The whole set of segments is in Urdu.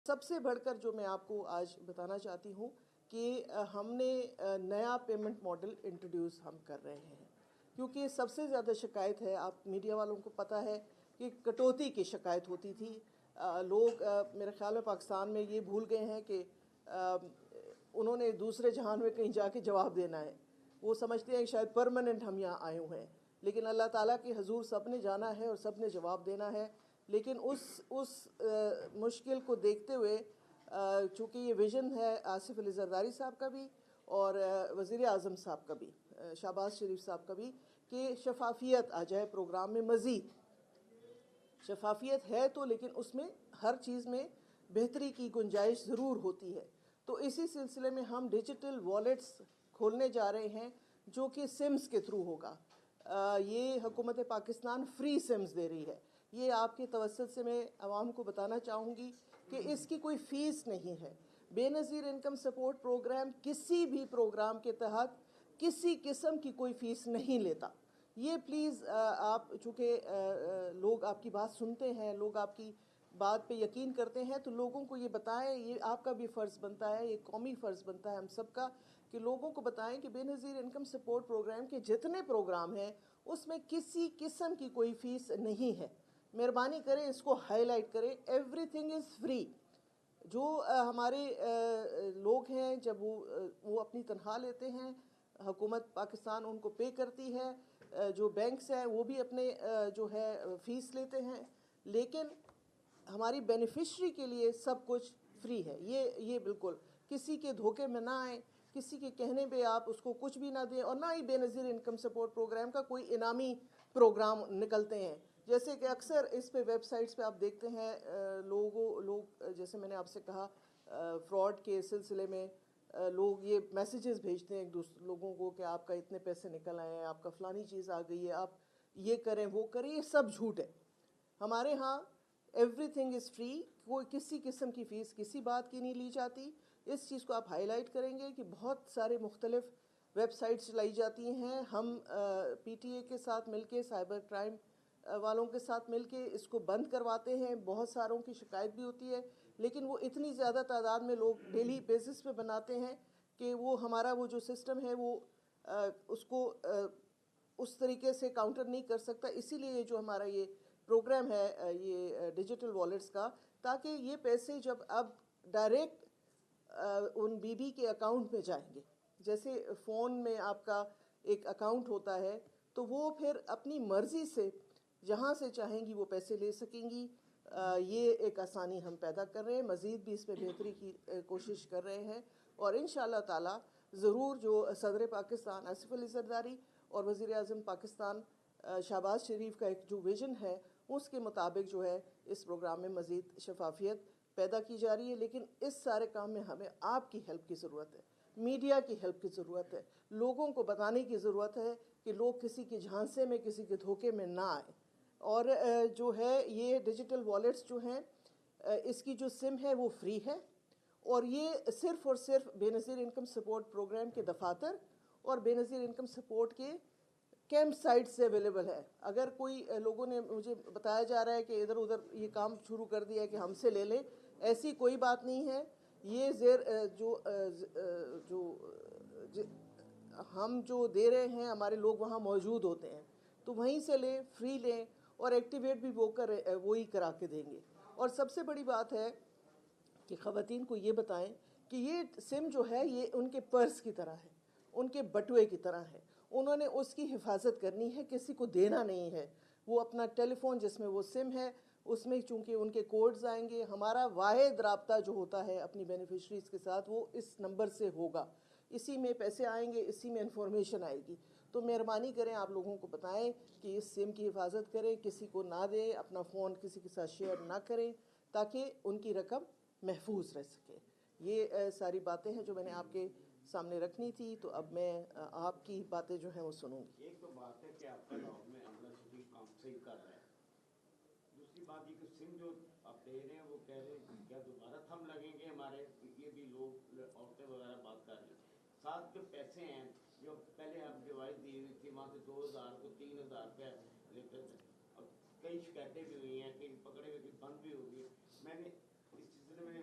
سب سے بڑھ کر جو میں آپ کو آج بتانا چاہتی ہوں کہ ہم نے نیا پیمنٹ ماڈل انٹروڈیوس ہم کر رہے ہیں، کیونکہ سب سے زیادہ شکایت ہے، آپ میڈیا والوں کو پتہ ہے کہ کٹوتی کی شکایت ہوتی تھی۔ لوگ میرے خیال میں پاکستان میں یہ بھول گئے ہیں کہ انہوں نے دوسرے جہان میں کہیں جا کے جواب دینا ہے، وہ سمجھتے ہیں کہ شاید پرماننٹ ہم یہاں آئے ہوئے ہیں، لیکن اللہ تعالیٰ کے حضور سب نے جانا ہے اور سب نے جواب دینا ہے۔ لیکن اس مشکل کو دیکھتے ہوئے چونکہ یہ ویژن ہے آصف علی زرداری صاحب کا بھی اور وزیر اعظم صاحب کا بھی، شہباز شریف صاحب کا بھی، کہ شفافیت آ جائے پروگرام میں۔ مزید شفافیت ہے تو لیکن اس میں ہر چیز میں بہتری کی گنجائش ضرور ہوتی ہے، تو اسی سلسلے میں ہم ڈیجیٹل والیٹس کھولنے جا رہے ہیں جو کہ سمز کے تھرو ہوگا۔ یہ حکومت پاکستان فری سمز دے رہی ہے۔ یہ آپ کے توسط سے میں عوام کو بتانا چاہوں گی کہ اس کی کوئی فیس نہیں ہے۔ بے نظیر انکم سپورٹ پروگرام کسی بھی پروگرام کے تحت کسی قسم کی کوئی فیس نہیں لیتا۔ یہ پلیز آپ چونکہ لوگ آپ کی بات سنتے ہیں، لوگ آپ کی بات پہ یقین کرتے ہیں، تو لوگوں کو یہ بتائیں، یہ آپ کا بھی فرض بنتا ہے، یہ قومی فرض بنتا ہے ہم سب کا، کہ لوگوں کو بتائیں کہ بے نظیر انکم سپورٹ پروگرام کے جتنے پروگرام ہیں اس میں کسی قسم کی کوئی فیس نہیں ہے۔ مہربانی کریں اس کو ہائی لائٹ کریں، ایوری تھنگ از فری۔ جو ہمارے لوگ ہیں جب وہ اپنی تنخواہ لیتے ہیں، حکومت پاکستان ان کو پے کرتی ہے، جو بینکس ہیں وہ بھی اپنے جو ہے فیس لیتے ہیں، لیکن ہماری بینیفیشری کے لیے سب کچھ فری ہے۔ یہ بالکل کسی کے دھوکے میں نہ آئیں، کسی کے کہنے پہ آپ اس کو کچھ بھی نہ دیں، اور نہ ہی بے نظیر انکم سپورٹ پروگرام کا کوئی انعامی پروگرام نکلتے ہیں۔ جیسے کہ اکثر اس پہ ویب سائٹس پہ آپ دیکھتے ہیں لوگ جیسے میں نے آپ سے کہا فراڈ کے سلسلے میں لوگ یہ میسیجز بھیجتے ہیں ایک دوسرے لوگوں کو کہ آپ کا اتنے پیسے نکل آئے ہیں، آپ کا فلانی چیز آ گئی ہے، آپ یہ کریں وہ کریں، یہ سب جھوٹ ہے۔ ہمارے ہاں ایوری تھنگ از فری، کوئی کسی قسم کی فیس کسی بات کی نہیں لی جاتی۔ اس چیز کو آپ ہائی لائٹ کریں گے کہ بہت سارے مختلف ویب سائٹس چلائی جاتی ہیں، ہم پی ٹی اے کے ساتھ مل کے، سائبر کرائم والوں کے ساتھ مل کے اس کو بند کرواتے ہیں۔ بہت ساروں کی شکایت بھی ہوتی ہے، لیکن وہ اتنی زیادہ تعداد میں لوگ ڈیلی بیسس پہ بناتے ہیں کہ وہ ہمارا وہ جو سسٹم ہے وہ اس کو اس طریقے سے کاؤنٹر نہیں کر سکتا۔ اسی لیے یہ جو ہمارا یہ پروگرام ہے یہ ڈیجیٹل والیٹس کا، تاکہ یہ پیسے جب اب ڈائریکٹ ان بی بی کے اکاؤنٹ میں جائیں گے، جیسے فون میں آپ کا ایک اکاؤنٹ ہوتا ہے، تو وہ پھر اپنی مرضی سے جہاں سے چاہیں گی وہ پیسے لے سکیں گی۔ یہ ایک آسانی ہم پیدا کر رہے ہیں، مزید بھی اس میں بہتری کی کوشش کر رہے ہیں، اور انشاءاللہ تعالی ضرور جو صدر پاکستان آصف علی زرداری اور وزیر اعظم پاکستان شہباز شریف کا ایک جو ویژن ہے اس کے مطابق جو ہے اس پروگرام میں مزید شفافیت پیدا کی جا رہی ہے۔ لیکن اس سارے کام میں ہمیں آپ کی ہیلپ کی ضرورت ہے، میڈیا کی ہیلپ کی ضرورت ہے، لوگوں کو بتانے کی ضرورت ہے کہ لوگ کسی کے جھانسے میں، کسی کے دھوکے میں نہ آئیں۔ اور جو ہے یہ ڈیجیٹل والیٹس جو ہیں اس کی جو سم ہے وہ فری ہے، اور یہ صرف اور صرف بے نظیر انکم سپورٹ پروگرام کے دفاتر اور بے نظیر انکم سپورٹ کے کیمپ سائٹ سے اویلیبل ہے۔ اگر کوئی لوگوں نے مجھے بتایا جا رہا ہے کہ ادھر ادھر یہ کام شروع کر دیا ہے کہ ہم سے لے لیں، ایسی کوئی بات نہیں ہے۔ یہ ہم جو دے رہے ہیں ہمارے لوگ وہاں موجود ہوتے ہیں، تو وہیں سے لیں، فری لیں، اور ایکٹیویٹ بھی وہی کرا کے دیں گے۔ اور سب سے بڑی بات ہے کہ خواتین کو یہ بتائیں کہ یہ سم جو ہے یہ ان کے پرس کی طرح ہے، ان کے بٹوے کی طرح ہے، انہوں نے اس کی حفاظت کرنی ہے، کسی کو دینا نہیں ہے۔ وہ اپنا ٹیلی فون جس میں وہ سم ہے اس میں چونکہ ان کے کوڈز آئیں گے، ہمارا واحد رابطہ جو ہوتا ہے اپنی بینیفیشریز کے ساتھ وہ اس نمبر سے ہوگا، اسی میں پیسے آئیں گے، اسی میں انفارمیشن آئے گی۔ تو مہربانی کریں آپ لوگوں کو بتائیں کہ اس سم کی حفاظت کریں، کسی کو نہ دیں، اپنا فون کسی کے ساتھ شیئر نہ کریں، تاکہ ان کی رقم محفوظ رہ سکے۔ یہ ساری باتیں ہیں جو میں نے آپ کے سامنے رکھنی تھی، تو اب میں آپ کی باتیں جو ہیں وہ سنوں گی۔ ایک تو بات ہے کہ آپ کا لاؤ میں عملہ شریف کام صحیح کر رہا ہے، دوسری بات یہ کہ سم جو آپ دے رہے ہیں وہ کہہ رہے ہیں کہ کیا دوبارہ تھم لگیں گے ہمارے، یہ بھی لوگ عورتیں وغیرہ بات کر رہے ہیں۔ ساتھ جو پیسے ہیں جو پہلے آپ ڈیوائس دی ہوئی تھی وہاں سے 2000 کو 3000 روپے لیتے تھے، اب کئی شکایتیں بھی ہوئی ہیں، کئی پکڑے ہوئے بند بھی ہوگی۔ میں نے اس سلسلے میں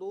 2